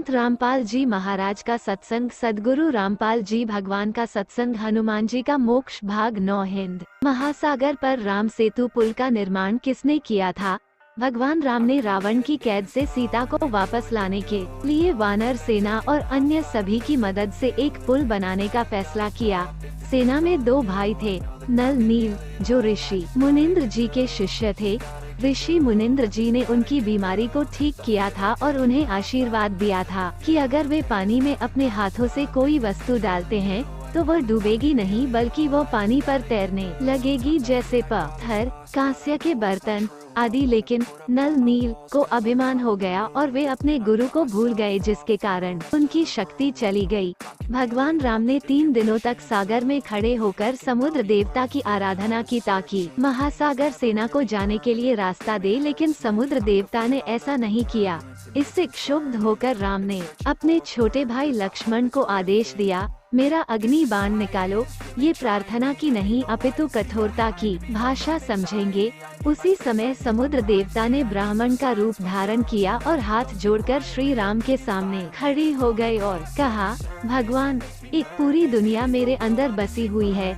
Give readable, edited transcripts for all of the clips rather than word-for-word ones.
संत रामपाल जी महाराज का सत्संग। सद्गुरु रामपाल जी भगवान का सत्संग। हनुमान जी का मोक्ष भाग 9। हिंद महासागर पर राम सेतु पुल का निर्माण किसने किया था? भगवान राम ने रावण की कैद से सीता को वापस लाने के लिए वानर सेना और अन्य सभी की मदद से एक पुल बनाने का फैसला किया। सेना में 2 भाई थे, नल नील, जो ऋषि मुनिंद्र जी के शिष्य थे। ऋषि मुनिंद्र जी ने उनकी बीमारी को ठीक किया था और उन्हें आशीर्वाद दिया था कि अगर वे पानी में अपने हाथों से कोई वस्तु डालते हैं तो वह डूबेगी नहीं, बल्कि वो पानी पर तैरने लगेगी, जैसे पत्थर, कांस्य के बर्तन आदि। लेकिन नल नील को अभिमान हो गया और वे अपने गुरु को भूल गए, जिसके कारण उनकी शक्ति चली गई। भगवान राम ने 3 दिनों तक सागर में खड़े होकर समुद्र देवता की आराधना की ताकि महासागर सेना को जाने के लिए रास्ता दे, लेकिन समुद्र देवता ने ऐसा नहीं किया। इससे क्षुब्ध होकर राम ने अपने छोटे भाई लक्ष्मण को आदेश दिया, मेरा अग्नि बाण निकालो। ये प्रार्थना की नहीं अपितु कठोरता की भाषा समझेंगे। उसी समय समुद्र देवता ने ब्राह्मण का रूप धारण किया और हाथ जोड़कर श्री राम के सामने खड़ी हो गए और कहा, भगवान, एक पूरी दुनिया मेरे अंदर बसी हुई है,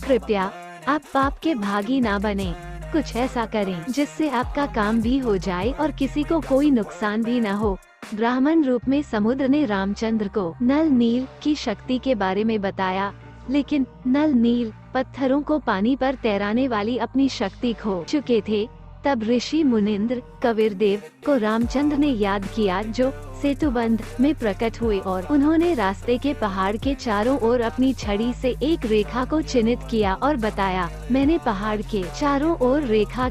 कृपया आप पाप के भागी ना बने। कुछ ऐसा करें जिससे आपका काम भी हो जाए और किसी को कोई नुकसान भी न हो। ब्राह्मण रूप में समुद्र ने रामचंद्र को नल नील की शक्ति के बारे में बताया, लेकिन नल नील पत्थरों को पानी पर तैराने वाली अपनी शक्ति खो चुके थे। तब ऋषि मुनिंद्र कबीरदेव को रामचंद्र ने याद किया, जो सेतुबंध में प्रकट हुए और उन्होंने रास्ते के पहाड़ के चारों ओर अपनी छड़ी से एक रेखा को चिन्हित किया और बताया, मैंने पहाड़ के चारों ओर रेखा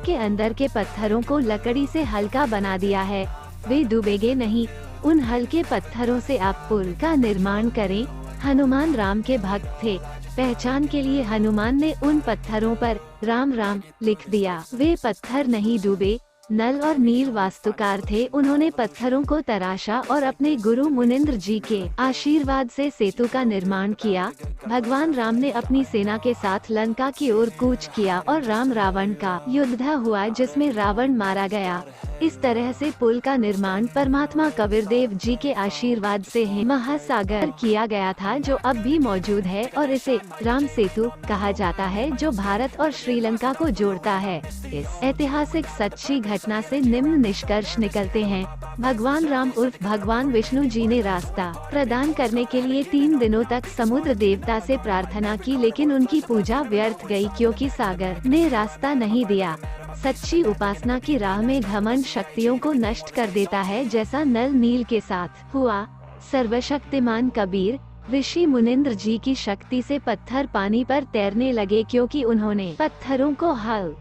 के अंदर के पत्थरों को लकड़ी से हल्का बना दिया है, वे डूबेंगे नहीं। उन हल्के पत्थरों से आप पुल का निर्माण करें। हनुमान राम के भक्त थे। पहचान के लिए हनुमान ने उन पत्थरों पर राम राम लिख दिया। वे पत्थर नहीं डूबे। नल और नील वास्तुकार थे। उन्होंने पत्थरों को तराशा और अपने गुरु मुनिंद्र जी के आशीर्वाद से सेतु का निर्माण किया। भगवान राम ने अपनी सेना के साथ लंका की ओर कूच किया और राम रावण का युद्ध हुआ, जिसमें रावण मारा गया। इस तरह से पुल का निर्माण परमात्मा कबीरदेव जी के आशीर्वाद से महासागर किया गया था, जो अब भी मौजूद है और इसे राम सेतु कहा जाता है, जो भारत और श्रीलंका को जोड़ता है। इस ऐतिहासिक सच्ची घटना से निम्न निष्कर्ष निकलते हैं। भगवान राम उर्फ भगवान विष्णु जी ने रास्ता प्रदान करने के लिए 3 दिनों तक समुद्र देवता से प्रार्थना की, लेकिन उनकी पूजा व्यर्थ गई क्योंकि सागर ने रास्ता नहीं दिया। सच्ची उपासना की राह में घमंड शक्तियों को नष्ट कर देता है, जैसा नल नील के साथ हुआ। सर्वशक्तिमान कबीर ऋषि मुनिंद्र जी की शक्ति से पत्थर पानी पर तैरने लगे, क्योंकि उन्होंने पत्थरों को हल